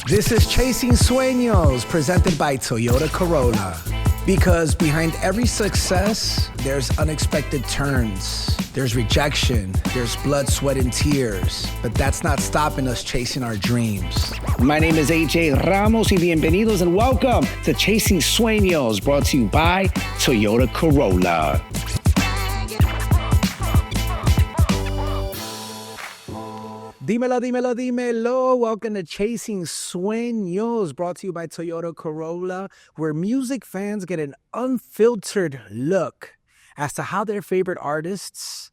This is Chasing Sueños, presented by Toyota Corolla. Because behind every success, there's unexpected turns. There's rejection. There's blood, sweat, and tears. But that's not stopping us chasing our dreams. My name is AJ Ramos y bienvenidos and welcome to Chasing Sueños, brought to you by Toyota Corolla. Dímelo, dímelo, dímelo. Welcome to Chasing Sueños, brought to you by Toyota Corolla, where music fans get an unfiltered look as to how their favorite artists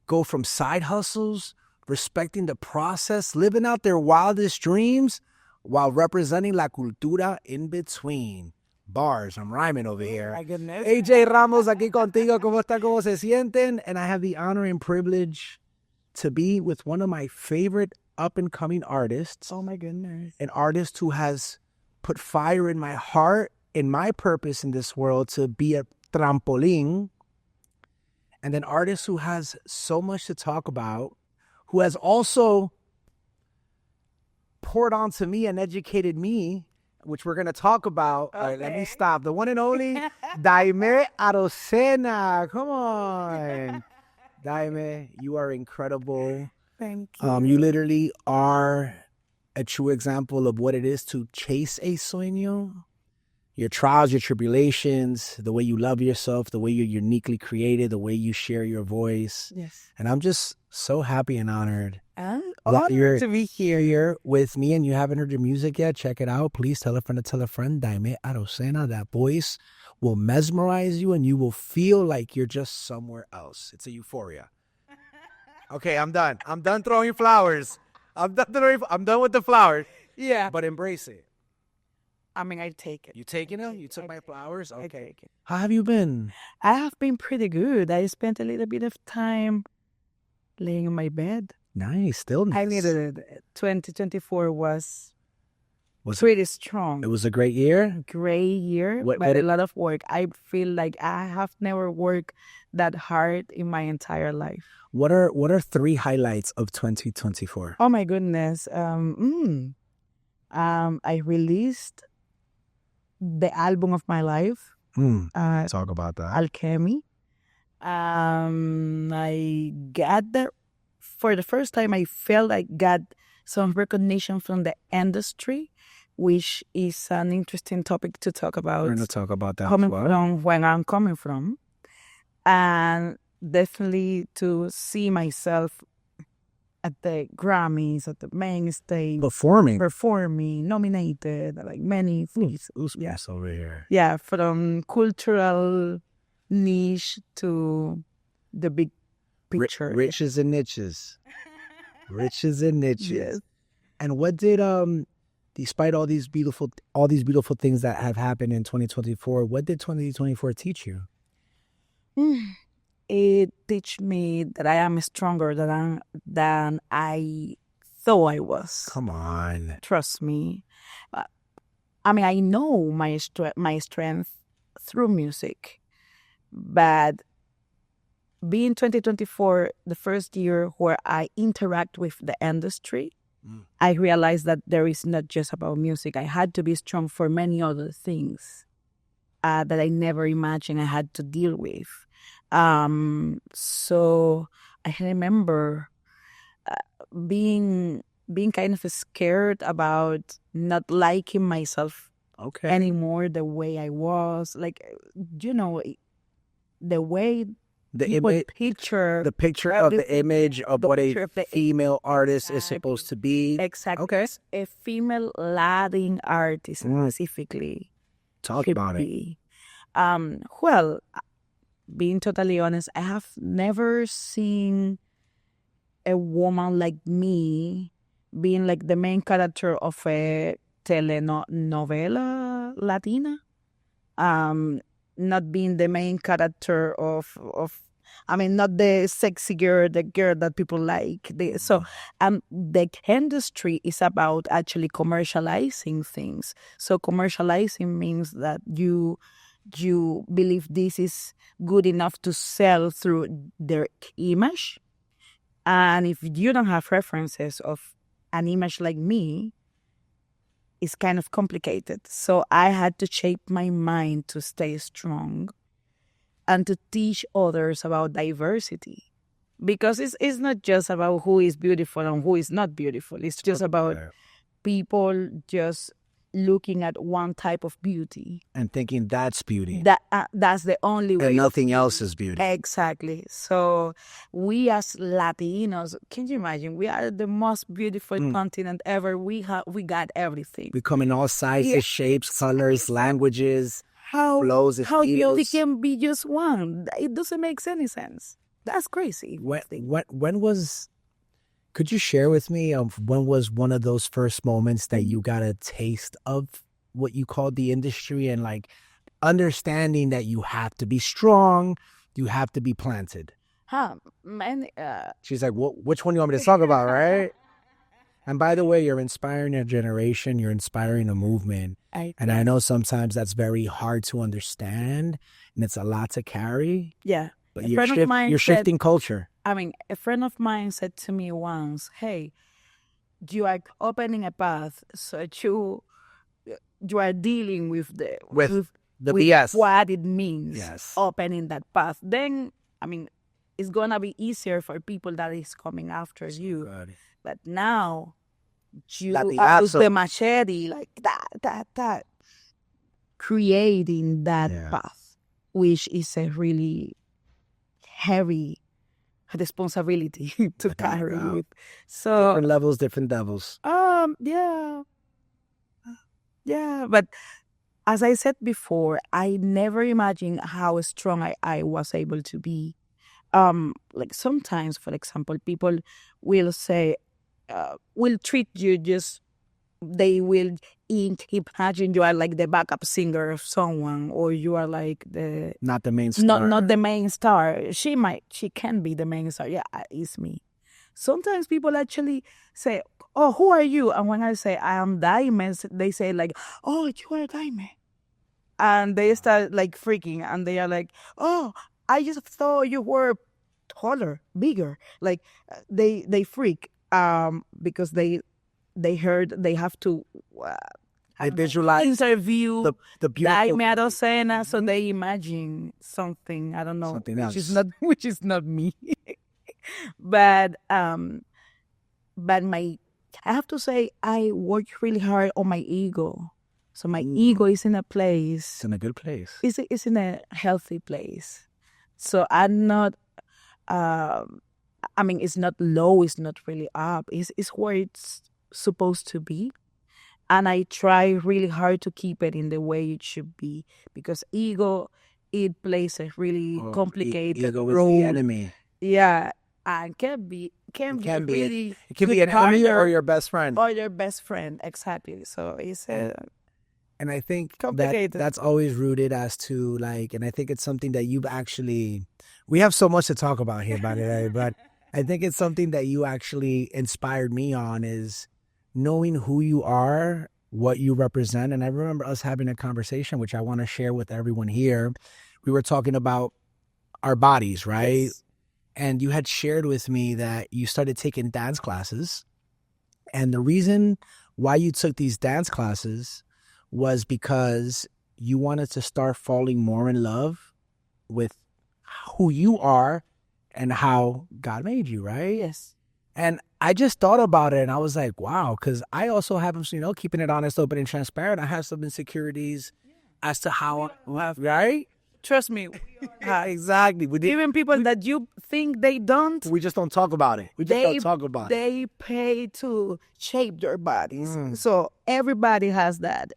go from side hustles, respecting the process, living out their wildest dreams, while representing la cultura in between. Bars, I'm rhyming over here. My goodness. AJ Ramos aquí contigo. ¿Cómo está? ¿Cómo se sienten? And I have the honor and privilege to be with one of my favorite up-and-coming artists. Oh, my goodness. An artist who has put fire in my heart and my purpose in this world to be a trampoline. And an artist who has so much to talk about, who has also poured onto me and educated me, which we're going to talk about. Okay. All right, let me stop. The one and only Daymé Arocena. Come on. Daymé, you are incredible. Thank you. You literally are a true example of what it is to chase a sueño. Your trials, your tribulations, the way you love yourself, the way you're uniquely created, the way you share your voice. Yes. And I'm just so happy and honored. Honored to be Here with me, and you haven't heard your music yet, check it out. Please tell a friend to tell a friend. Daymé Arocena, that voice will mesmerize you and you will feel like you're just somewhere else. It's a euphoria. Okay, I'm done. I'm done throwing flowers. I'm done with the flowers. Yeah. But embrace it. I mean, I take it. You taking them? You took my flowers? I Okay. take it. How have you been? I have been pretty good. I spent a little bit of time laying in my bed. Nice. Still nice. I needed it. 2024 was Was pretty strong. It was a great year? Great year, What- but what a it- lot of work. I feel like I have never worked that hard in my entire life. What are three highlights of 2024? Oh my goodness. I released the album of my life, Talk about that. Alchemy. I got for the first time, I felt I got some recognition from the industry, which is an interesting topic to talk about. We're going to talk about that Coming as well. from where I'm coming from. And definitely to see myself at the Grammys, at the main stage, performing, nominated, like many things. Yes, over here. Yeah, from cultural niche to the big picture. Riches and niches. Riches and niches. Yes. And what did despite all these beautiful things that have happened in 2024, what did 2024 teach you? It teach me that I am stronger than I thought I was. Come on. Trust me. I mean, I know my strength through music, but being 2024, the first year where I interact with the industry, I realized that there is not just about music. I had to be strong for many other things that I never imagined I had to deal with. So I remember being kind of scared about not liking myself anymore the way I was. Like, the way The picture of the image of what a picture of the female artist is supposed to be. Exactly. Okay. A female Latin artist specifically. Talk should about it. be. Well, being totally honest, I have never seen a woman like me being like the main character of a telenovela Latina. Not being the main character of not the sexy girl, the girl that people like. So the industry is about actually commercializing things. So commercializing means that you believe this is good enough to sell through their image. And if you don't have references of an image like me, is kind of complicated. So I had to shape my mind to stay strong and to teach others about diversity. Because it's not just about who is beautiful and who is not beautiful. It's just about people just looking at one type of beauty. And thinking that's beauty. That's the only way. And nothing else is beauty. Exactly. So we as Latinos, can you imagine? We are the most beautiful continent ever. We got everything. We come in all sizes, shapes, colors, languages, flows, how beauty can be just one. It doesn't make any sense. That's crazy. When was? Could you share with me when was one of those first moments that you got a taste of what you called the industry and like understanding that you have to be strong, you have to be planted? She's like, which one do you want me to talk about, right? And by the way, you're inspiring a generation, you're inspiring a movement. And I know sometimes that's very hard to understand and it's a lot to carry. Yeah. But you're shifting culture. I mean, a friend of mine said to me once, hey, you are opening a path so you are dealing with the BS. What it means, yes, opening that path. Then, I mean, it's going to be easier for people that is coming after you. Good. But now, you use the machete, like that, creating that path, which is a really heavy responsibility to carry. So different levels, different devils. Yeah. But as I said before, I never imagined how strong I was able to be. Like sometimes, for example, people will say, will treat you just. They will imagine you are like the backup singer of someone, or you are like not the main star. Not the main star. She can be the main star. Yeah, it's me. Sometimes people actually say, "Oh, who are you?" And when I say I am Daymé, they say like, "Oh, you are Daymé," and they start like freaking, and they are like, "Oh, I just thought you were taller, bigger." Like they freak because they heard they have to I visualize interview the beautiful Daymé Arocena, so they imagine something, I don't know, something else, which is not me. But I have to say I work really hard on my ego. So my ego is in a place. It's in a good place. It's in a healthy place. So I'm not. I mean, it's not low. It's not really up. It's where it's supposed to be, and I try really hard to keep it in the way it should be, because ego, it plays a really complicated role. Is the enemy. Yeah, and can be really it can be an enemy or your best friend. Or your best friend, exactly. So it's and I think that's always rooted as to like, and I think it's something that you've actually. We have so much to talk about here, by the way, but I think it's something that you actually inspired me on is knowing who you are, what you represent. And I remember us having a conversation, which I want to share with everyone here. We were talking about our bodies, right? Yes. And you had shared with me that you started taking dance classes. And the reason why you took these dance classes was because you wanted to start falling more in love with who you are and how God made you, right? Yes. And I just thought about it and I was like, wow, because I also have, keeping it honest, open, and transparent. I have some insecurities as to how, right? Trust me. Exactly. Even people that you think they don't. We just don't talk about it. They pay to shape their bodies. So everybody has that.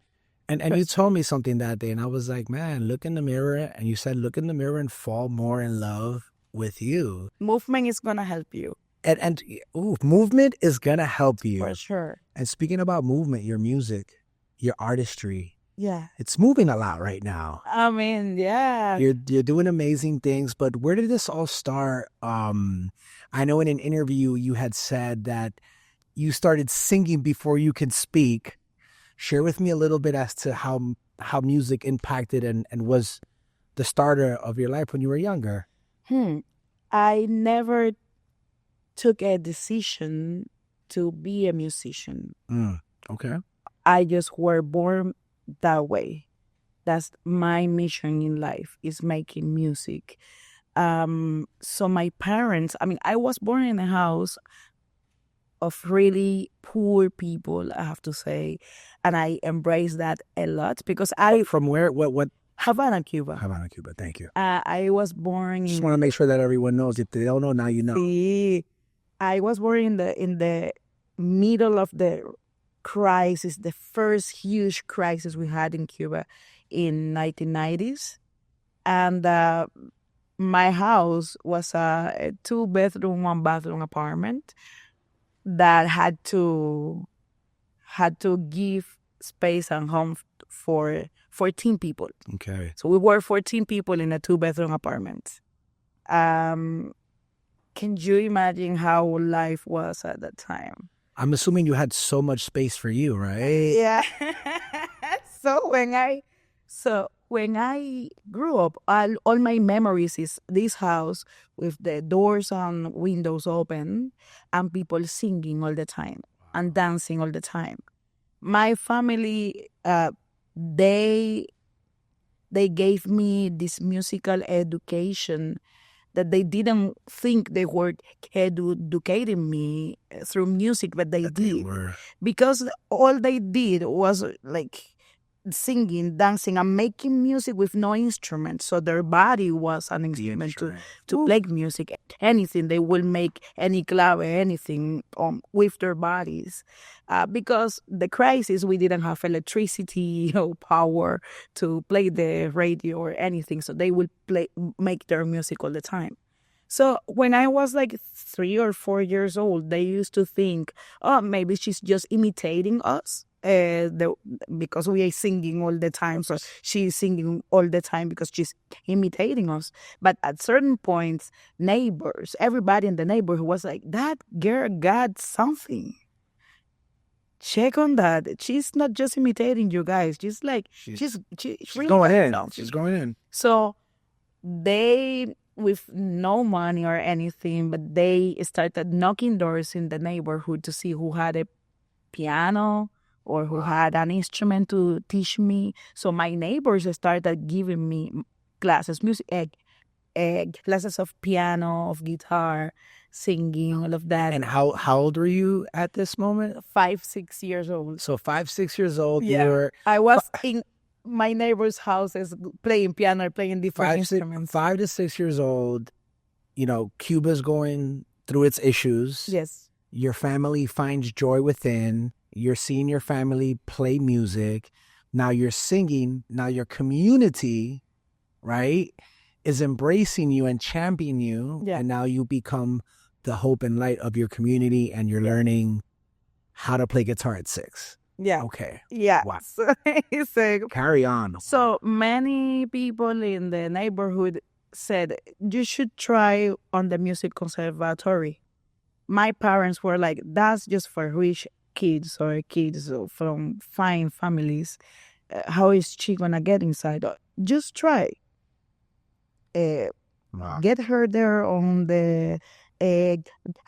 And you told me something that day and I was like, man, look in the mirror. And you said, look in the mirror and fall more in love with you. Movement is going to help you. And movement is going to help you. For sure. And speaking about movement, your music, your artistry. Yeah. It's moving a lot right now. I mean, yeah. You're doing amazing things, but where did this all start? I know in an interview you had said that you started singing before you can speak. Share with me a little bit as to how music impacted and was the starter of your life when you were younger. I never took a decision to be a musician. Okay. I just were born that way. That's my mission in life, is making music. So my parents, I mean, I was born in a house of really poor people, I have to say. And I embrace that a lot because From where? What? Havana, Cuba. Havana, Cuba. Thank you. I was born Just in... want to make sure that everyone knows. If they don't know, now you know. Sí. I was born in the middle of the crisis, the first huge crisis we had in Cuba in 1990s. And my house was a 2-bedroom, 1-bathroom apartment that had to give space and home for 14 people. Okay. So we were 14 people in a 2-bedroom apartment. Can you imagine how life was at that time? I'm assuming you had so much space for you, right? Yeah. So when I grew up, all my memories is this house with the doors and windows open and people singing all the time and dancing all the time. My family, they gave me this musical education that they didn't think they were educating me through music, but they did. Because all they did was like singing, dancing, and making music with no instrument. So their body was an instrument to play music. Anything, they will make any clave, anything with their bodies. Because the crisis, we didn't have electricity or power to play the radio or anything. So they would make their music all the time. So when I was like 3 or 4 years old, they used to think, oh, maybe she's just imitating us. Because we are singing all the time, so she's singing all the time because she's imitating us. But at certain points, neighbors, everybody in the neighborhood was like, that girl got something. Check on that. She's not just imitating you guys. She's like, she's really going in. No. She's going in. So they, with no money or anything, but they started knocking doors in the neighborhood to see who had a piano or who had an instrument to teach me. So my neighbors started giving me classes, classes of piano, of guitar, singing, all of that. And how old were you at this moment? 5, 6 years old. So 5, 6 years old. Yeah. You were I was in my neighbor's houses playing piano, playing different instruments. 5 to 6 years old. You know, Cuba's going through its issues. Yes. Your family finds joy within. You're seeing your family play music. Now you're singing. Now your community, right, is embracing you and championing you. Yeah. And now you become the hope and light of your community, and you're learning how to play guitar at 6. Yeah. Okay. Yeah. Wow. So Carry on. So many people in the neighborhood said, you should try on the music conservatory. My parents were like, that's just for rich kids or kids from fine families. How is she gonna get inside? Just try. Wow. Get her there on the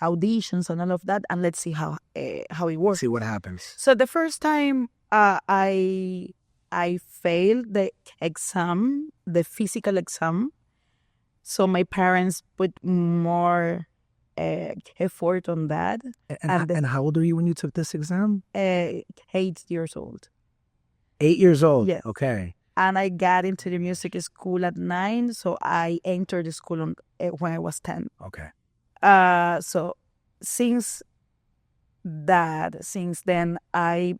auditions and all of that, and let's see how it works. See what happens. So the first time I failed the exam, the physical exam. So my parents put more effort on that. And how old were you when you took this exam? 8 years old. 8 years old? Yes. Okay. And I got into the music school at 9, so I entered the school when I was 10. Okay. So since then, I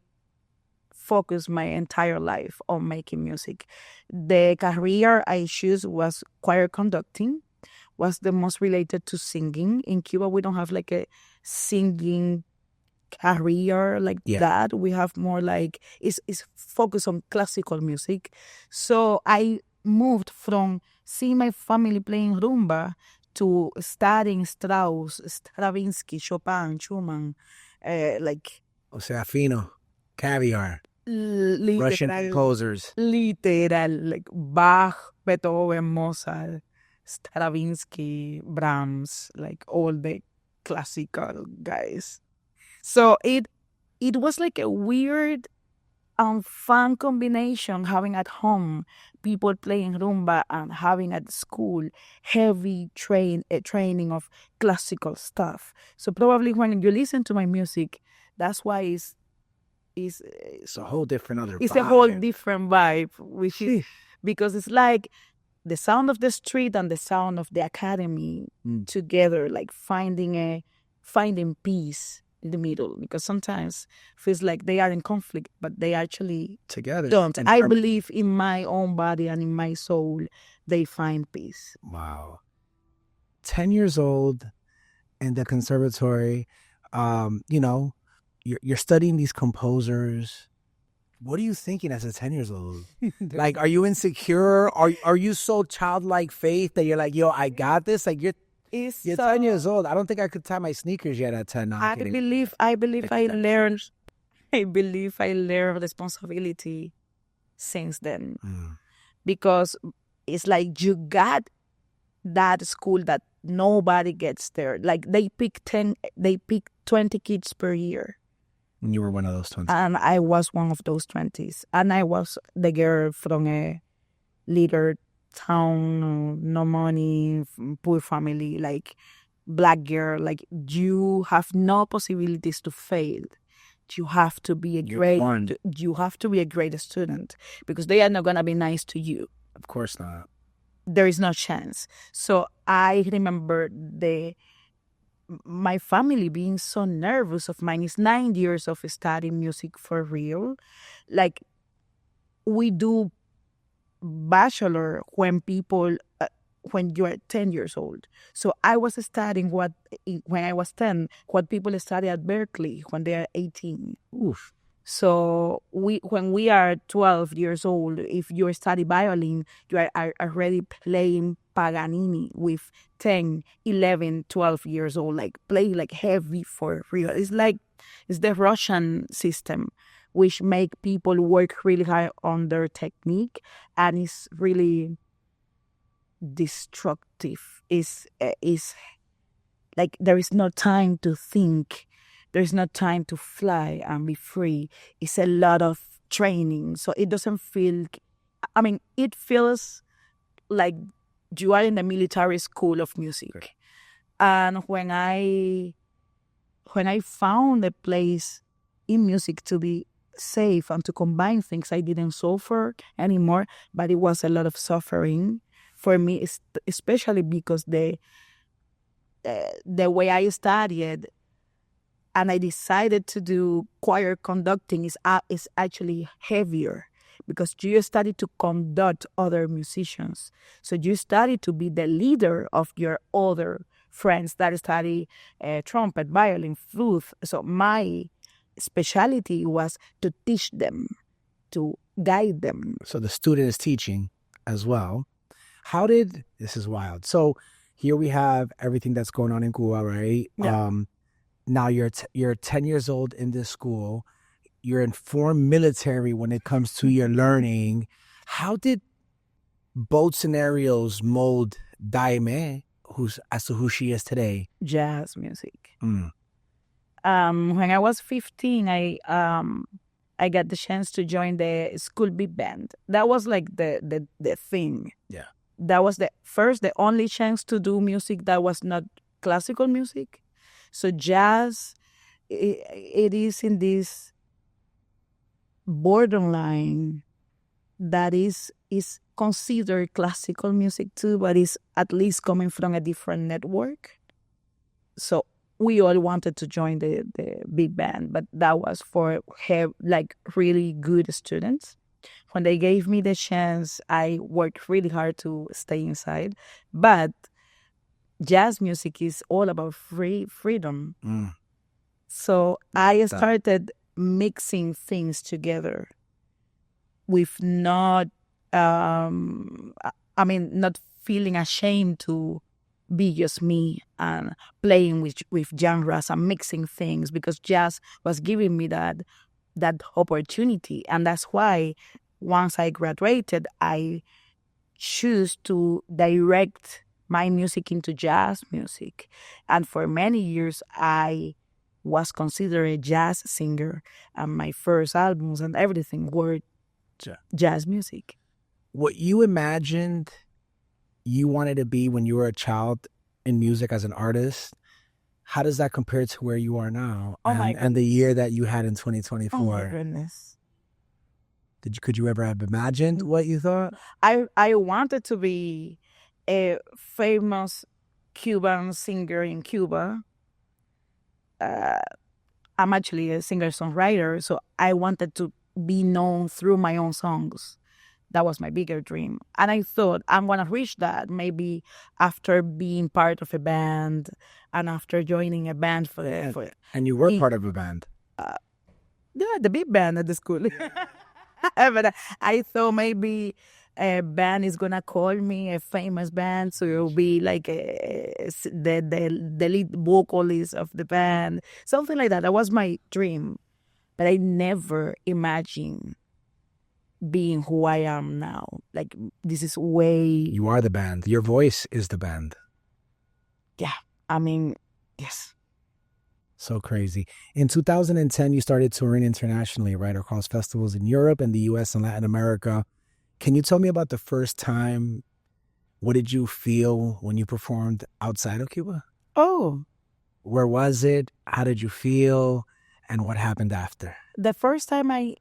focused my entire life on making music. The career I chose was choir conducting, was the most related to singing. In Cuba, we don't have like a singing career like that. We have more like, it's focused on classical music. So I moved from seeing my family playing rumba to studying Strauss, Stravinsky, Chopin, Schumann, like... O sea, fino, caviar, Russian composers. Literal, like Bach, Beethoven, Mozart, Stravinsky, Brahms, like all the classical guys. So it was like a weird fun combination having at home people playing rumba and having at school heavy training of classical stuff. So probably when you listen to my music, that's why It's a whole different other it's vibe. a whole different vibe, which is Sheesh. because it's like the sound of the street and the sound of the academy together, like finding peace in the middle. Because sometimes feels like they are in conflict, but they actually Together. don't. And I believe in my own body and in my soul, they find peace. Wow. 10 years old in the conservatory, you know, you're studying these composers. What are you thinking as a 10 years old? Like, are you insecure? Are you so childlike faith that you're like, yo, I got this? Like, you're 10 years old. I don't think I could tie my sneakers yet at 10. No, I believe I learned responsibility since then. Because it's like you got that school that nobody gets there. Like they pick 20 kids per year. And you were one of those 20. And I was one of those 20s. And I was the girl from a little town, no money, poor family, like black girl. Like you have no possibilities to fail. You have to be a great student because they are not gonna be nice to you. Of course not. There is no chance. So I remember my family being so nervous of mine. It's 9 years of studying music for real. Like we do bachelor when when you are 10 years old. So I was studying when I was 10, what people study at Berkeley when they are 18. Oof. So when we are 12 years old, if you study violin, you are already playing Paganini with 10, 11, 12 years old, like play like heavy for real. It's the Russian system, which make people work really hard on their technique, and it's really destructive. Is like there is no time to think. There's no time to fly and be free. It's a lot of training. So it doesn't feel, it feels like you are in the military school of music. Okay. And when I found a place in music to be safe and to combine things, I didn't suffer anymore, but it was a lot of suffering for me, especially because the way I studied and I decided to do choir conducting is actually heavier because you study to conduct other musicians. So you study to be the leader of your other friends that study trumpet, violin, flute. So my specialty was to teach them, to guide them. So the student is teaching as well. This is wild. So here we have everything that's going on in Cuba, right? Yeah. Now you're 10 years old in this school. You're informed military when it comes to your learning. How did both scenarios mold Daymé as to who she is today? Jazz music. When I was 15, I got the chance to join the school big band. That was like the thing. Yeah. That was the only chance to do music that was not classical music. So jazz, it is in this borderline that is considered classical music too, but is at least coming from a different network. So we all wanted to join the big band, but that was for really good students. When they gave me the chance, I worked really hard to stay inside. But jazz music is all about freedom. So I started mixing things together with not feeling ashamed to be just me and playing with genres and mixing things, because jazz was giving me that opportunity. And that's why once I graduated, I chose to direct my music into jazz music. And for many years, I was considered a jazz singer, and my first albums and everything were jazz music. What you imagined you wanted to be when you were a child in music as an artist, how does that compare to where you are now and the year that you had in 2024? Oh my goodness. Could you ever have imagined what you thought? I wanted to be a famous Cuban singer in Cuba. I'm actually a singer-songwriter, so I wanted to be known through my own songs. That was my bigger dream. And I thought I'm going to reach that maybe after being part of a band and after joining a band for And you were part of a band. Yeah, the big band at the school. But I thought maybe a band is going to call me a famous band, so it'll be like the lead vocalist of the band, something like that. That was my dream. But I never imagined being who I am now. Like, this is way... You are the band. Your voice is the band. Yeah, I mean, yes. So crazy. In 2010, you started touring internationally, right, across festivals in Europe and the U.S. and Latin America. Can you tell me about the first time? What did you feel when you performed outside of Cuba? Oh. Where was it? How did you feel? And what happened after? The first time I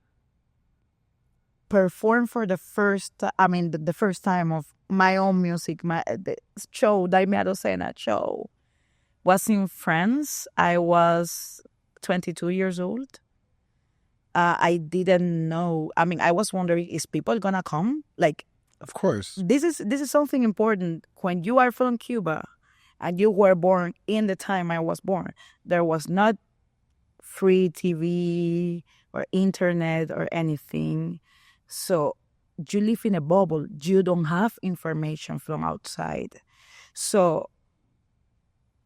performed for the first time of my own music, the show, Daymé Arocena show, was in France. I was 22 years old. I didn't know. I mean, I was wondering, is people gonna come? Like, of course. This is something important. When you are from Cuba and you were born in the time I was born, there was not free TV or internet or anything. So you live in a bubble. You don't have information from outside. So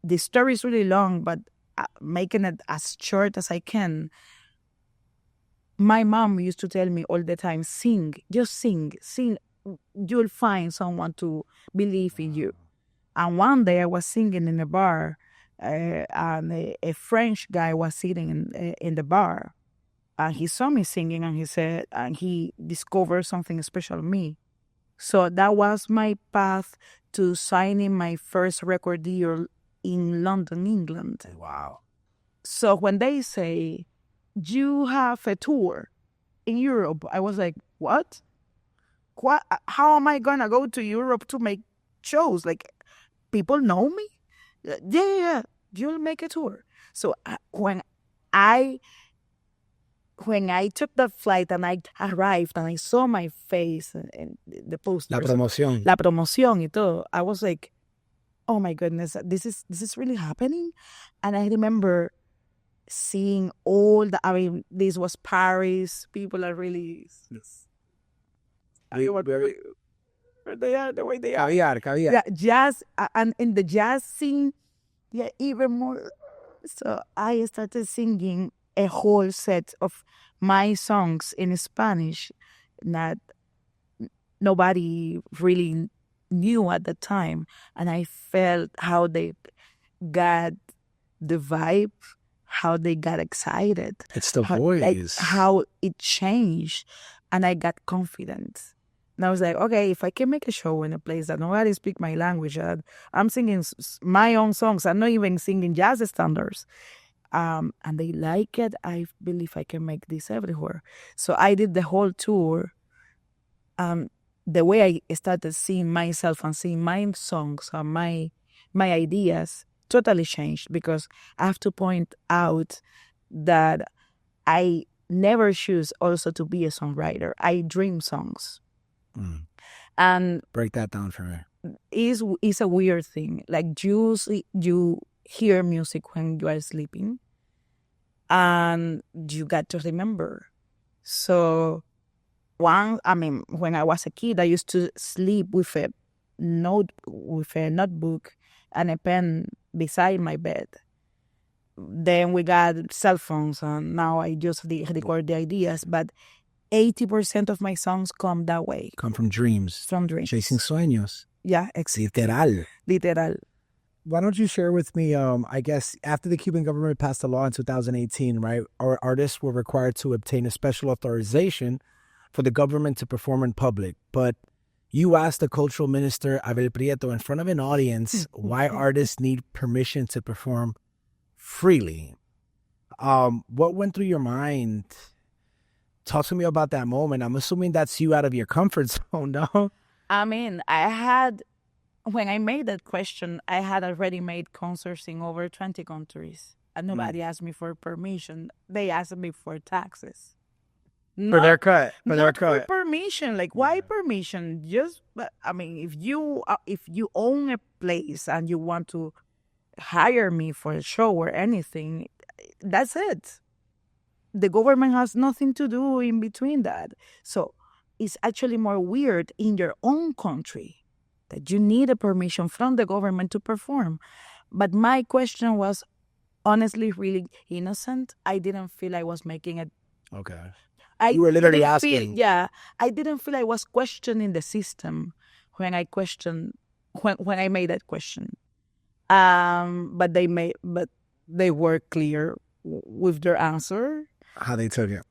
the story is really long, but making it as short as I can. My mom used to tell me all the time, sing, just sing. You'll find someone to believe in you. And one day I was singing in a bar, and a French guy was sitting in the bar. And he saw me singing, and he said, and he discovered something special in me. So that was my path to signing my first record deal in London, England. Wow. So when they say, you have a tour in Europe, I was like, what? How am I going to go to Europe to make shows? Like, people know me? Yeah, you'll make a tour. So when I took that flight and I arrived and I saw my face in the posters, La promoción y todo, I was like, oh my goodness, this is really happening. And I remember seeing this was Paris. People are really... Yes. They are the way they are. Caviar. Yeah, jazz, and in the jazz scene, yeah, even more. So I started singing a whole set of my songs in Spanish that nobody really knew at the time. And I felt how they got the vibe, how they got excited. It's the voice. Like, how it changed. And I got confident. And I was like, okay, if I can make a show in a place that nobody speaks my language, I'm singing my own songs. I'm not even singing jazz standards. And they like it. I believe I can make this everywhere. So I did the whole tour. The way I started seeing myself and seeing my songs and my ideas totally changed, because I have to point out that I never choose also to be a songwriter. I dream songs. And break that down for me. It's a weird thing. Like, you hear music when you are sleeping, and you got to remember. So when I was a kid, I used to sleep with a notebook and a pen beside my bed. Then we got cell phones, and now I just record the ideas. But 80% of my songs come that way. Come from dreams. From dreams. Chasing sueños. Yeah, Literal. Literal. Why don't you share with me, I guess, after the Cuban government passed a law in 2018, right, our artists were required to obtain a special authorization for the government to perform in public. But you asked the cultural minister, Abel Prieto, in front of an audience, why artists need permission to perform freely. What went through your mind? Talk to me about that moment. I'm assuming that's you out of your comfort zone, no? I mean, when I made that question, I had already made concerts in over 20 countries. And nobody asked me for permission. They asked me for taxes. For their cut. Not for permission. Like, why permission? Just, I mean, if you own a place and you want to hire me for a show or anything, that's it. The government has nothing to do in between that. So it's actually more weird in your own country that you need a permission from the government to perform. But my question was honestly really innocent. I didn't feel I was making it. Okay. You were literally asking. I didn't feel I was questioning the system when I made that question. But they were clear with their answer. How they took it?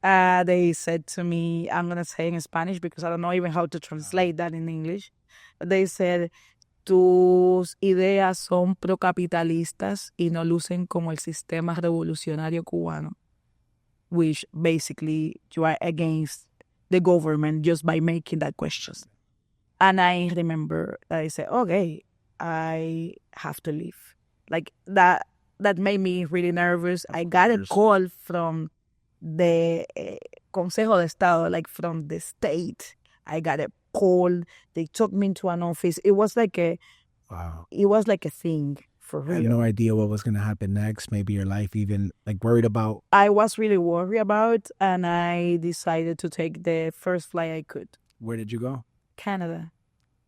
They said to me, I'm gonna say in Spanish because I don't know even how to translate that in English. They said, tus ideas son procapitalistas y no lucen como el sistema revolucionario cubano, which basically you are against the government just by making that question. And I remember that I said, okay, I have to leave. Like that made me really nervous. I got a call from the Consejo de Estado, like from the state. I got a call. They took me into an office. It was like a thing for real. I had no idea what was going to happen next. Maybe your life even like worried about. I was really worried about, and I decided to take the first flight I could. Where did you go? Canada.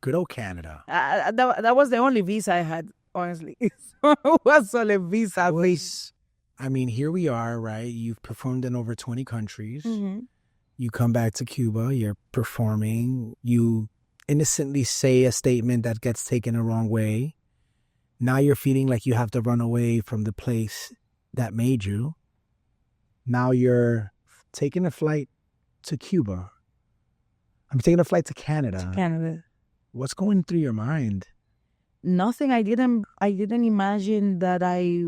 Good old Canada. That was the only visa I had, honestly. It was only visa. I mean, here we are, right? You've performed in over 20 countries. Mm-hmm. You come back to Cuba, you're performing, you innocently say a statement that gets taken the wrong way. Now you're feeling like you have to run away from the place that made you. Now you're taking a flight to Cuba. I'm taking a flight to Canada. Canada. What's going through your mind? Nothing. I didn't imagine that I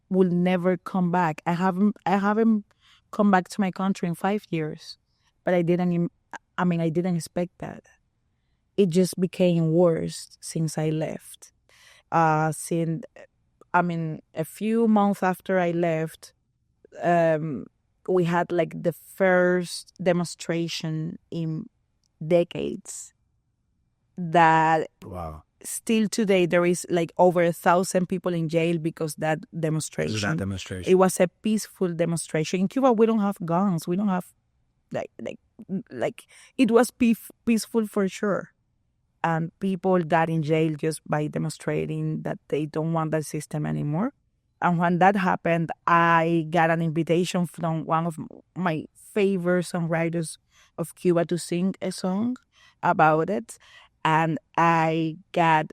will never come back. I haven't come back to my country in 5 years, but I didn't expect that. It just became worse since I left. A few months after I left, we had like the first demonstration in decades that still today there is like over 1,000 people in jail because that demonstration. It was a peaceful demonstration. In Cuba, we don't have guns. We don't have like it was peaceful for sure. And people got in jail just by demonstrating that they don't want that system anymore. And when that happened, I got an invitation from one of my favorite songwriters of Cuba to sing a song about it. And I got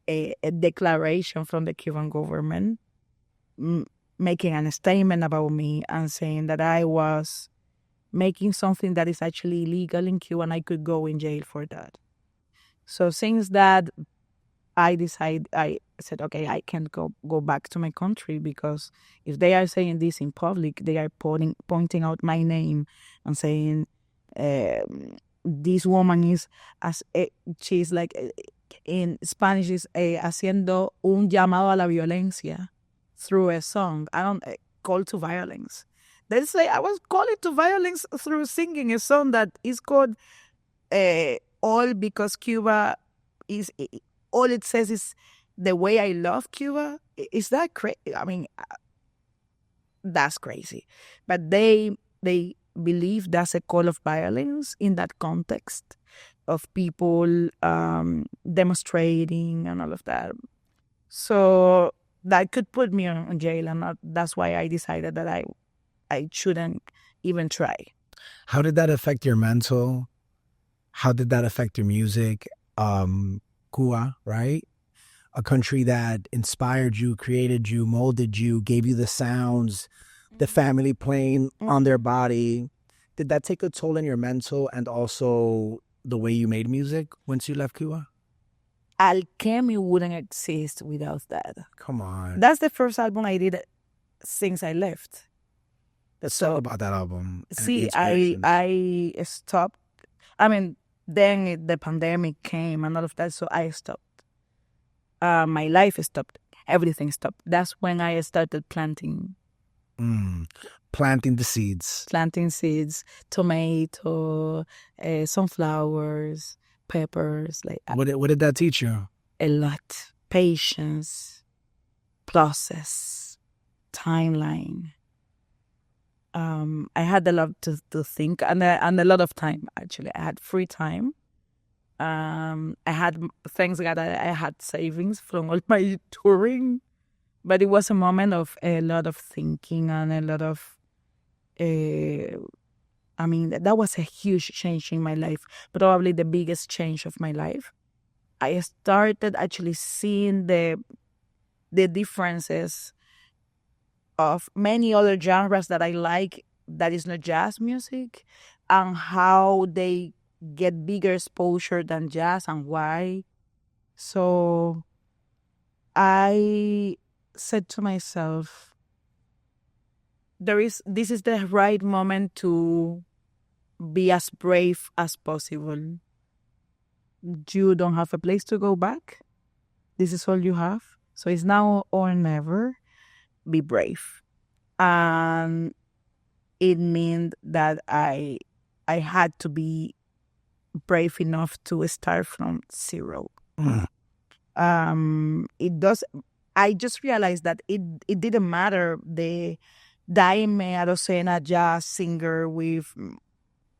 a declaration from the Cuban government making a statement about me and saying that I was making something that is actually illegal in Cuba and I could go in jail for that. So since that, I said, okay, I can't go back to my country because if they are saying this in public, they are pointing out my name and saying, this woman is, she's like, in Spanish, is haciendo un llamado a la violencia through a song. I don't call to violence. They say I was calling to violence through singing a song that is called All Because Cuba is, all it says is the way I love Cuba. Is that crazy? I mean, that's crazy. But they believe that's a call of violence in that context of people demonstrating and all of that. So that could put me in jail, and that's why I decided that I shouldn't even try. How did that affect your mental? How did that affect your music? Cuba, right? a country that inspired you, created you, molded you, gave you the sounds, the family playing on their body. Did that take a toll in your mental and also the way you made music once you left Cuba? Alchemy wouldn't exist without that. Come on. That's the first album I did since I left. Let's talk about that album. and the See, inspiration. I stopped. I mean, then the pandemic came and all of that, so I stopped. My life stopped. Everything stopped. That's when I started planting Planting the seeds. Tomato, sunflowers, peppers, like What did that teach you? a lot. Patience, process, timeline. I had a lot to think and a lot of time, actually. I had free time. I had, thanks God, I had savings from all my touring. But it was a moment of a lot of thinking and a lot of, that was a huge change in my life. Probably the biggest change of my life. I started actually seeing the differences of many other genres that I like that is not jazz music, and how they get bigger exposure than jazz and why. So I said to myself, this is the right moment to be as brave as possible. You don't have a place to go back. This is all you have. So it's now or never. Be brave. And it meant that I had to be brave enough to start from zero. I just realized that it didn't matter the Daymé Arocena jazz singer with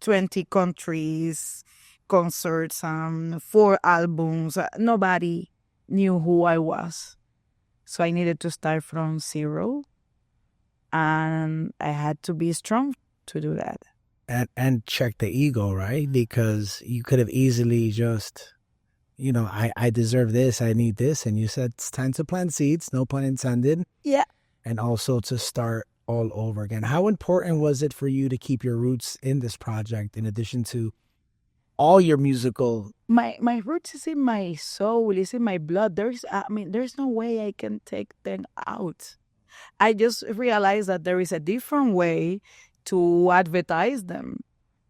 20 countries, concerts, 4 albums. Nobody knew who I was. So I needed to start from zero. And I had to be strong to do that. And check the ego, right? Because you could have easily just, I deserve this, I need this. And you said it's time to plant seeds, no pun intended. Yeah. And also to start all over again. How important was it for you to keep your roots in this project in addition to all your musical? My roots is in my soul, is in my blood. There's no way I can take them out. I just realized that there is a different way to advertise them,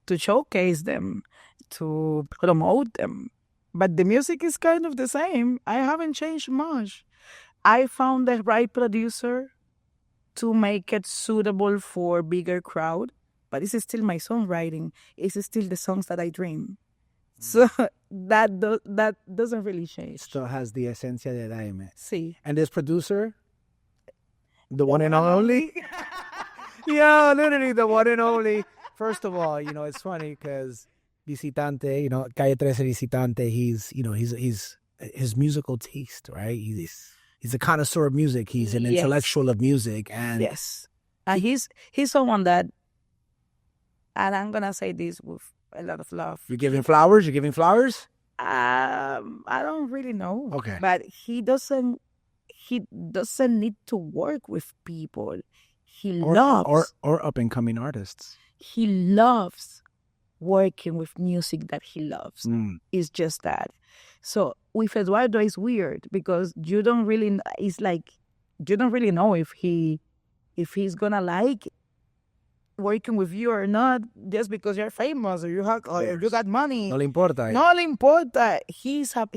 to showcase them, to promote them. But the music is kind of the same. I haven't changed much. I found the right producer to make it suitable for bigger crowd, but it's still my songwriting. It's still the songs that I dream. So that doesn't really change. Still has the esencia de Daymé. Sí. And this producer, the one and only? Yeah, literally the one and only. First of all, it's funny because Visitante, Calle 13 Visitante, he's his musical taste, right? He's a connoisseur of music. He's an intellectual of music. And yes. And he's someone that, and I'm going to say this with a lot of love. You're giving flowers? I don't really know. Okay. But he doesn't need to work with people. He loves. Or up-and-coming artists. He loves working with music that he loves. It's just that. So with Eduardo, it's weird because you don't really know if he's gonna like working with you or not, just because you're famous or you got money. No le importa. No le importa. He's a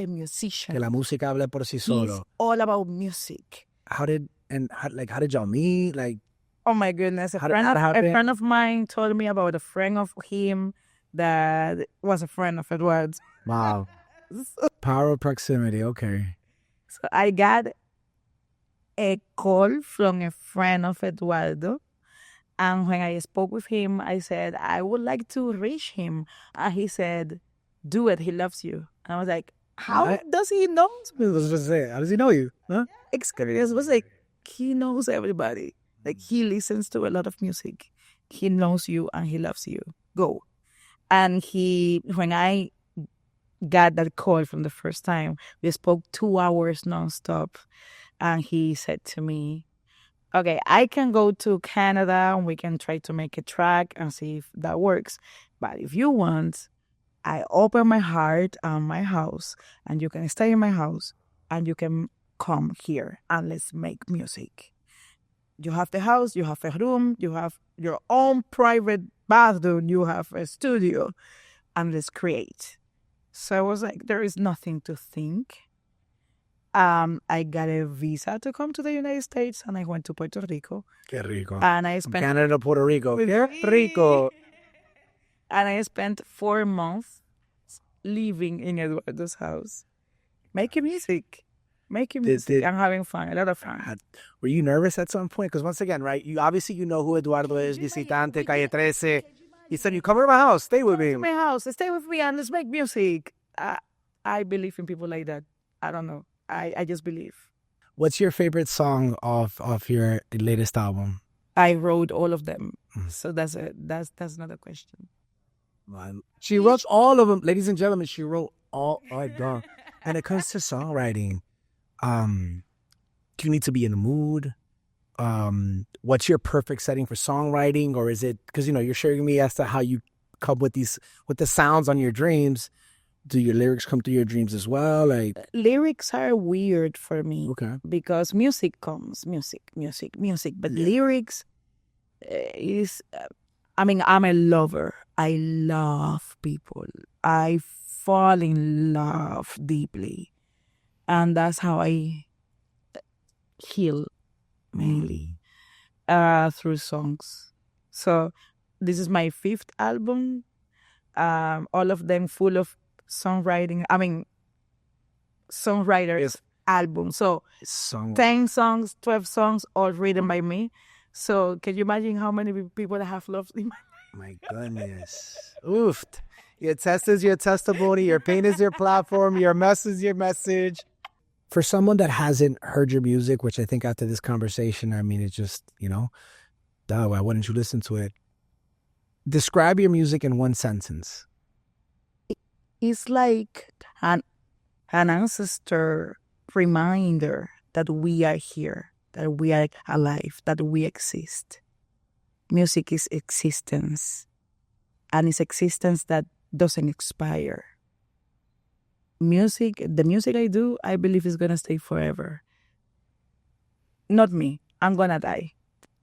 musician. Que la música hable por sí solo. He's all about music. How did y'all meet? Oh my goodness. A friend of mine told me about a friend of him that was a friend of Eduardo's. Wow. Power of proximity, okay. So I got a call from a friend of Eduardo. And when I spoke with him, I said, I would like to reach him. And he said, do it. He loves you. And I was like, how does he know me? I was just saying, how does he know you? Huh? Experience was like, he knows everybody. Like, he listens to a lot of music. He knows you and he loves you. Go. And when I got that call from the first time. We spoke 2 hours nonstop, and he said to me, "Okay, I can go to Canada and we can try to make a track and see if that works. But if you want, I open my heart and my house, and you can stay in my house, and you can come here and let's make music. You have the house, you have a room, you have your own private bathroom, you have a studio, and let's create." So I was like, there is nothing to think. I got a visa to come to the United States, and I went to Puerto Rico. Qué rico. And I spent Canada to Puerto Rico. Qué rico. And I spent 4 months living in Eduardo's house, making music, and having fun, a lot of fun. Were you nervous at some point? Because once again, right, you obviously know who Eduardo is, Visitante, Calle 13. He said, you come to my house, stay with me. Come to my house, stay with me, and let's make music. I believe in people like that. I don't know. I just believe. What's your favorite song off your latest album? I wrote all of them. So that's not a question. She wrote all of them. Ladies and gentlemen, she wrote all. Oh my God. And it comes to songwriting. You need to be in the mood. What's your perfect setting for songwriting? Or is it, because, you're sharing me as to how you come with the sounds on your dreams. Do your lyrics come through your dreams as well? Like, lyrics are weird for me. Okay. Because music comes, music. But lyrics is, I'm a lover. I love people. I fall in love deeply. And that's how I heal, mainly, through songs. So this is my 5th album. All of them full of songwriting. Songwriters album. So 10 songs, 12 songs, all written by me. So can you imagine how many people I have loved in my goodness. Oof. Your test is your testimony. Your pain is your platform. Your mess is your message. For someone that hasn't heard your music, which I think after this conversation, it's just, duh, why wouldn't you listen to it? Describe your music in one sentence. It's like an ancestor reminder that we are here, that we are alive, that we exist. Music is existence, and it's existence that doesn't expire. The music I do, I believe is going to stay forever. Not me. I'm going to die.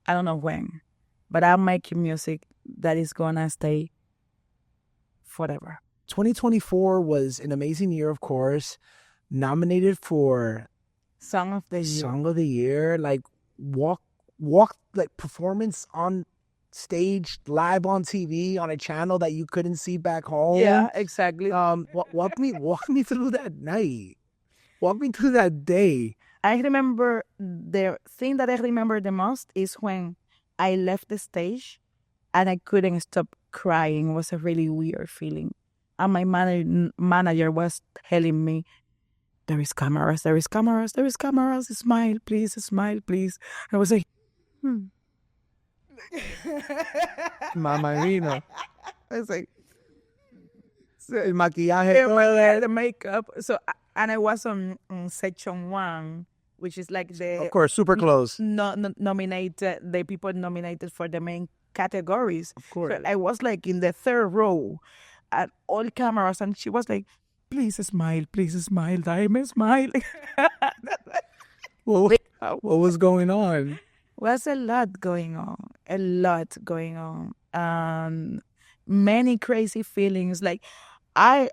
I don't know when, but I'm making music that is going to stay forever. 2024 was an amazing year, of course. Nominated for Song of the Year. Like walk like performance on stage, live on TV, on a channel that you couldn't see back home. Yeah, exactly. Walk me through that night. Walk me through that day. I remember the thing that I remember the most is when I left the stage and I couldn't stop crying. It was a really weird feeling. And my manager was telling me, there is cameras. Smile, please. I was like, Mamma mia. I was like, el maquillaje, the makeup. So, and I was on section 1, which is like of course, super close. Nominated, the people nominated for the main categories. Of course. So I was like in the 3rd row at all cameras, and she was like, please smile, Daymé, smile. What was going on? Was a lot going on. Many crazy feelings. Like I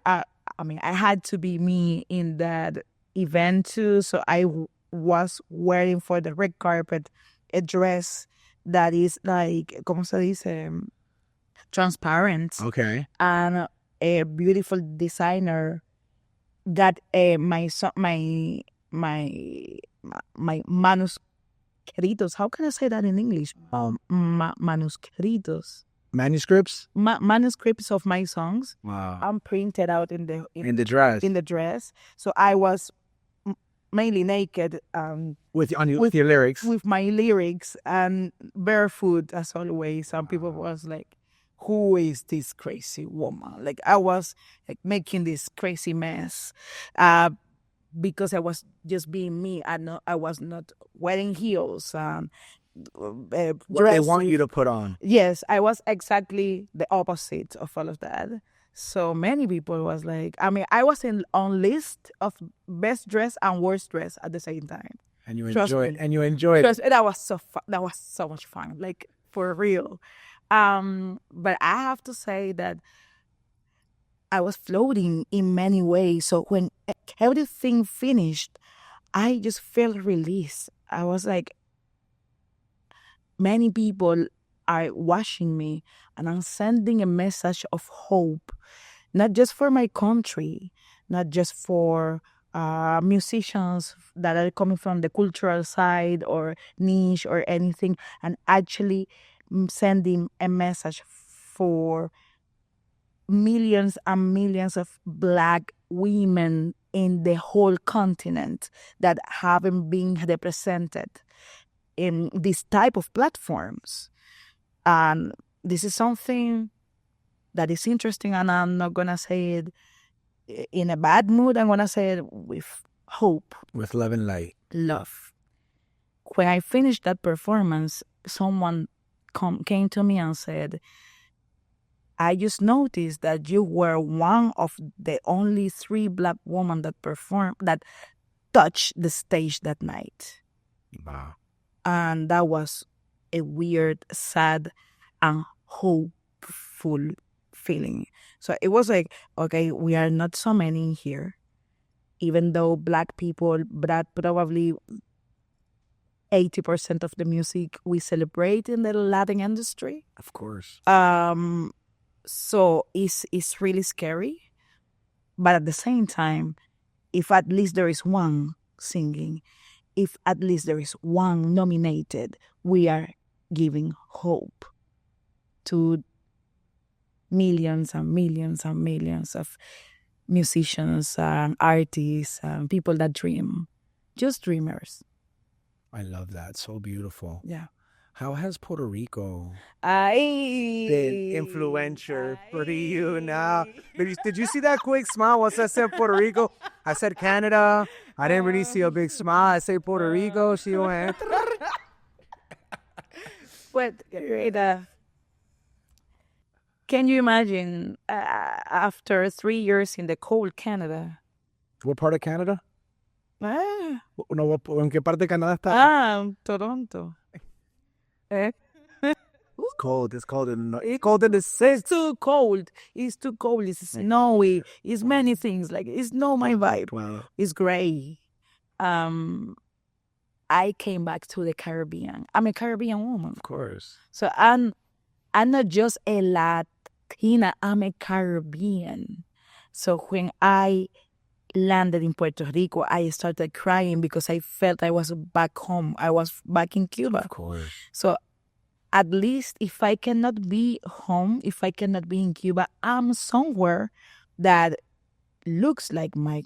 had to be me in that event too. So I was wearing for the red carpet a dress that is like, ¿cómo se dice? Transparent. Okay. And a beautiful designer got my manuscritos. How can I say that in English? Manuscritos. Manuscripts? Manuscripts of my songs. Wow. I'm printed out in the dress. In the dress. So I was mainly naked. With your lyrics. With my lyrics and barefoot as always. Some people was like, who is this crazy woman? Like, I was like making this crazy mess because I was just being me. I was not wearing heels. What they dressing. want you to put on. Yes, I was exactly the opposite of all of that. So many people was like, I mean, I was on list of best dress and worst dress at the same time. And you Trust enjoy it. me. And you enjoyed it. Trust me, that was so fun. That was so much fun, like for real. But I have to say that I was floating in many ways. So when everything finished, I just felt released. I was like, many people are watching me, and I'm sending a message of hope, not just for my country, not just for musicians that are coming from the cultural side or niche or anything, and actually sending a message for millions and millions of Black women in the whole continent that haven't been represented in this type of platforms. And this is something that is interesting, and I'm not going to say it in a bad mood. I'm going to say it with hope. With love and light. Love. When I finished that performance, someone came to me and said, I just noticed that you were one of the only 3 Black women that touched the stage that night. Wow. And that was a weird, sad, and hopeful feeling. So it was like, okay, we are not so many here, even though Black people, but probably 80% of the music we celebrate in the Latin industry. Of course. So it's really scary. But at the same time, if at least there is one singing, if at least there is one nominated, we are giving hope to millions and millions and millions of musicians and artists and people that dream. Just dreamers. I love that. So beautiful. Yeah. How has Puerto Rico been been influential for you now? Did you see that quick smile once I said Puerto Rico? I said Canada. I didn't really see a big smile. I said Puerto Rico. She went. But can you imagine after 3 years in the cold Canada? What part of Canada? Ah, No, ¿en qué parte de Canadá está? Toronto. It's cold. It's cold in the six. It's too cold. It's too cold. It's snowy. It's many things. Like, it's not my vibe. Wow. It's gray. I came back to the Caribbean. I'm a Caribbean woman. Of course. So I'm not just a Latina. I'm a Caribbean. So when I landed in Puerto Rico, I started crying because I felt I was back home. I was back in Cuba. Of course. So at least if I cannot be home, if I cannot be in Cuba, I'm somewhere that looks like my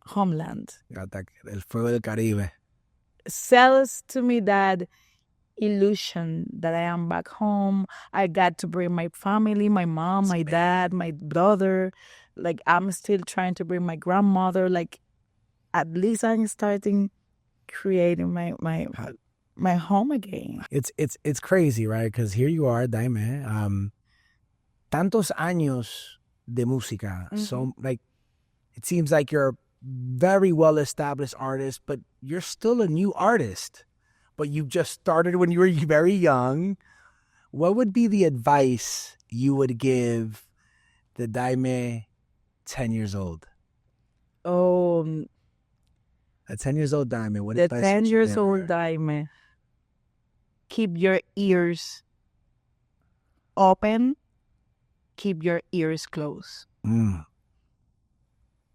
homeland. Got that, el fuego del Caribe. Sells to me that illusion that I am back home. I got to bring my family, my mom, my dad, my brother. Like, I'm still trying to bring my grandmother. Like, at least I'm starting creating my home again. It's crazy, right? Because here you are, Daymé. Tantos años de música. Mm-hmm. So, like, it seems like you're a very well-established artist, but you're still a new artist. But you just started when you were very young. What would be the advice you would give the Daymé 10 years old? Oh, A 10 years old Daymé. What the advice 10 would you years give old her? Daymé. Keep your ears open. Keep your ears closed.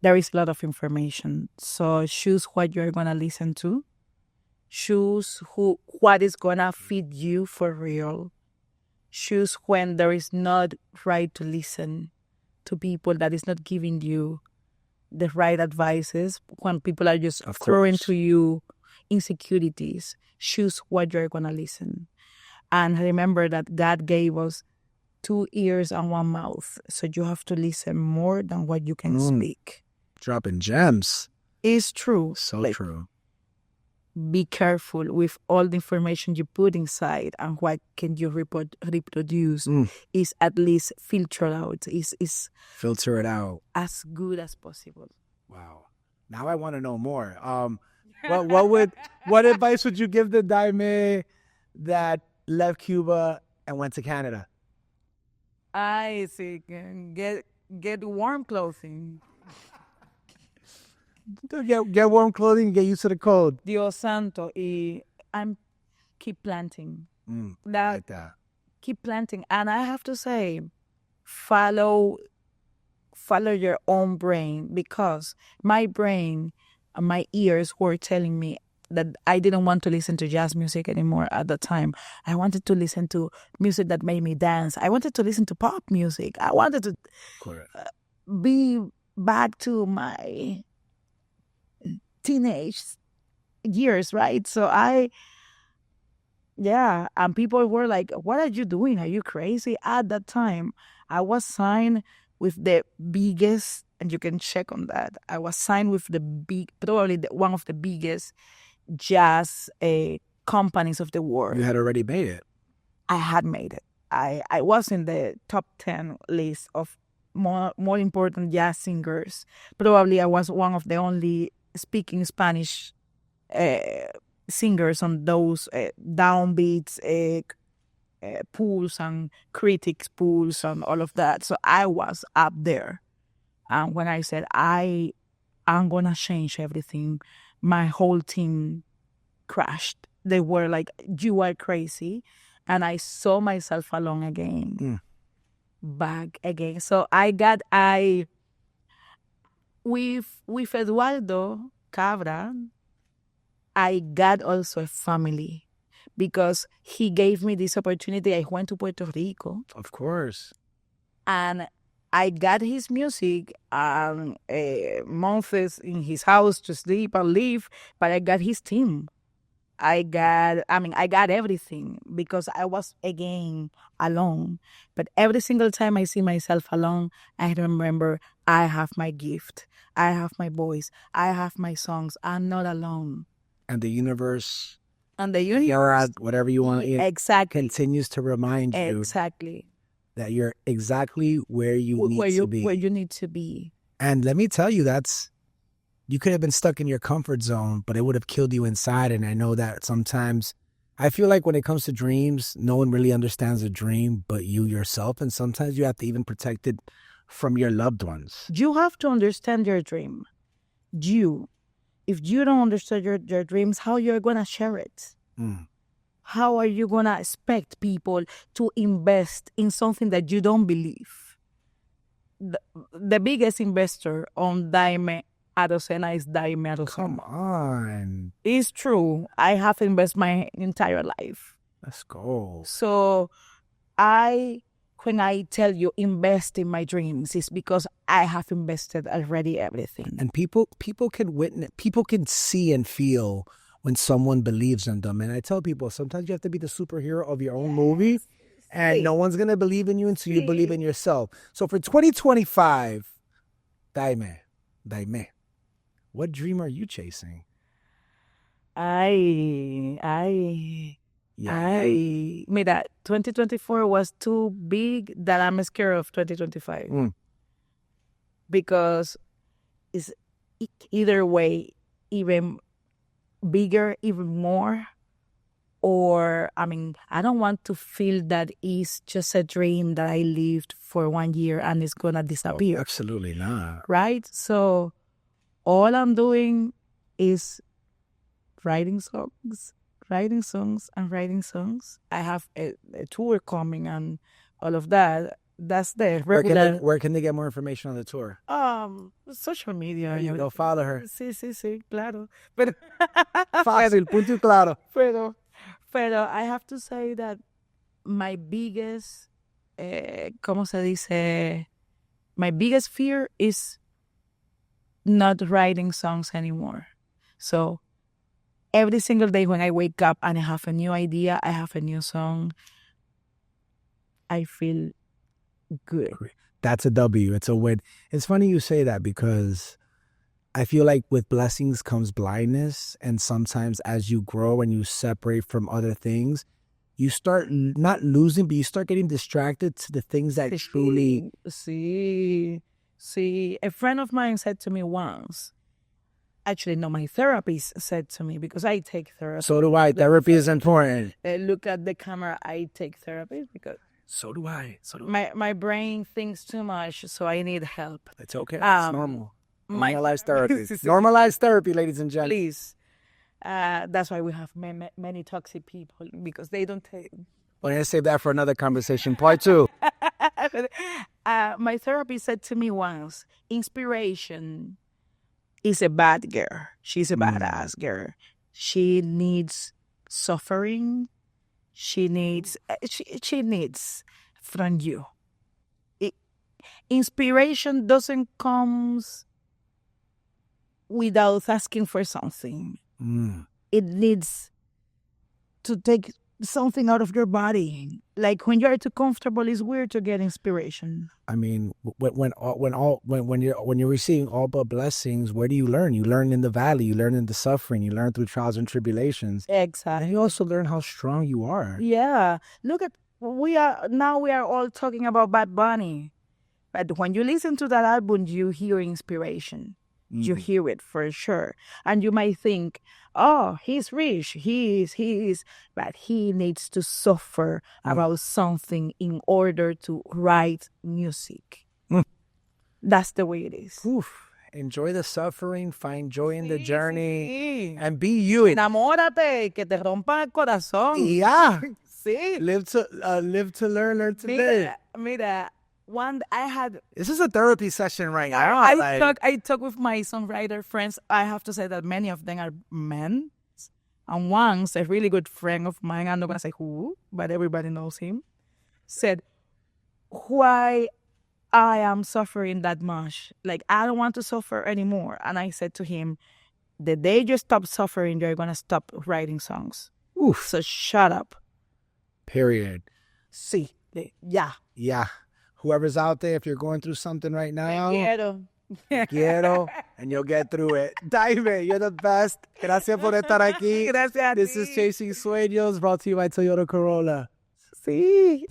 There is a lot of information. So choose what you're going to listen to. Choose what is going to feed you for real. Choose when there is not right to listen to people that is not giving you the right advices, when people are just throwing to you insecurities. Choose what you're going to listen. And remember that God gave us 2 ears and 1 mouth. So you have to listen more than what you can speak. Dropping gems. It's true. So true. Be careful with all the information you put inside and what can you reproduce is at least filtered out. Is filter it out as good as possible. Wow. Now I want to know more. What advice would you give the Daymé that left Cuba and went to Canada? I see. Get warm clothing. Get warm clothing, get used to the cold. Dios santo, I'm keep planting. Like that. Keep planting, and I have to say, follow your own brain, because my brain and my ears were telling me that I didn't want to listen to jazz music anymore at the time. I wanted to listen to music that made me dance. I wanted to listen to pop music. I wanted to be back to my teenage years, right? So and people were like, what are you doing? Are you crazy? At that time, I was signed with the biggest, and you can check on that, I was signed with probably one of the biggest jazz companies of the world. You had already made it. I had made it. I was in the top 10 list of more important jazz singers. Probably I was one of the only speaking Spanish singers on those downbeats pools and critics pools and all of that. So I was up there. And when I said, I'm going to change everything, my whole team crashed. They were like, you are crazy. And I saw myself alone again. Back again. So with Eduardo Cabra, I got also a family, because he gave me this opportunity. I went to Puerto Rico. Of course. And I got his music and months in his house to sleep and live, but I got his team. I got everything, because I was, again, alone. But every single time I see myself alone, I remember I have my gift. I have my voice. I have my songs. I'm not alone. And the universe, whatever you want, exactly, continues to remind you that you're exactly where you need to be. And let me tell you, you could have been stuck in your comfort zone, but it would have killed you inside. And I know that sometimes, I feel like when it comes to dreams, no one really understands a dream but you yourself. And sometimes you have to even protect it from your loved ones. You have to understand your dream. If you don't understand your dreams, how you're going to share it? How are you going to expect people to invest in something that you don't believe? The biggest investor on Daymé Arocena is Daymé Arocena. Come on. It's true. I have invested my entire life. Let's go. So when I tell you invest in my dreams, it's because I have invested already everything. And people can witness, people can see and feel when someone believes in them. And I tell people, sometimes you have to be the superhero of your own movie, and no one's going to believe in you until you believe in yourself. So for 2025, Daymé, what dream are you chasing? Mira, 2024 was too big that I'm scared of 2025. Because it's either way, even bigger, even more. Or, I don't want to feel that it's just a dream that I lived for 1 year and it's going to disappear. Oh, absolutely not. Right? So all I'm doing is writing songs. I have a tour coming and all of that. That's the regular. Where can they get more information on the tour? Social media. Go follow her. Sí, claro. Pero fácil, punto y claro. Pero I have to say that my biggest, ¿cómo se dice? My biggest fear is not writing songs anymore. So every single day when I wake up and I have a new idea, I have a new song, I feel good. That's a W. It's a win. It's funny you say that because I feel like with blessings comes blindness. And sometimes as you grow and you separate from other things, you start not losing, but you start getting distracted to the things that truly... See, a friend of mine said to me once, actually, no, my therapist said to me, because I take therapy. So do I. Therapy is important. Look at the camera. I take therapy because... So do I. My brain thinks too much, so I need help. It's okay. It's normal. My- Normalized therapy. Normalized therapy, ladies and gentlemen. Please. That's why we have many toxic people, because they don't take... We're going to save that for another conversation. Part 2. My therapist said to me once, inspiration is a bad girl. She's a badass girl. She needs suffering. She needs from you. Inspiration doesn't come without asking for something. It needs to take something out of your body. Like when you are too comfortable, it's weird to get inspiration. I mean, when you're receiving all but blessings, where do you learn? You learn in the valley. You learn in the suffering. You learn through trials and tribulations. Exactly. And you also learn how strong you are. Yeah. Look at we are all talking about Bad Bunny, but when you listen to that album, you hear inspiration. You hear it for sure, and you might think, "Oh, he's rich. He is," but he needs to suffer about something in order to write music. That's the way it is. Oof. Enjoy the suffering, find joy in the journey, and be you. Enamórate, que te rompa el corazón. Yeah. Sí. Live to learn to live. Mira. This is a therapy session right now. I talk with my songwriter friends. I have to say that many of them are men. And once, a really good friend of mine, I'm not going to say who, but everybody knows him, said, why I am suffering that much. Like, I don't want to suffer anymore. And I said to him, the day you stop suffering, you're going to stop writing songs. Oof. So shut up. Period. Sí. Yeah. Yeah. Whoever's out there, if you're going through something right now, quiero. And you'll get through it. Daymé, you're the best. Gracias por estar aquí. Gracias a This ti. is Chasing Sueños, brought to you by Toyota Corolla. Sí.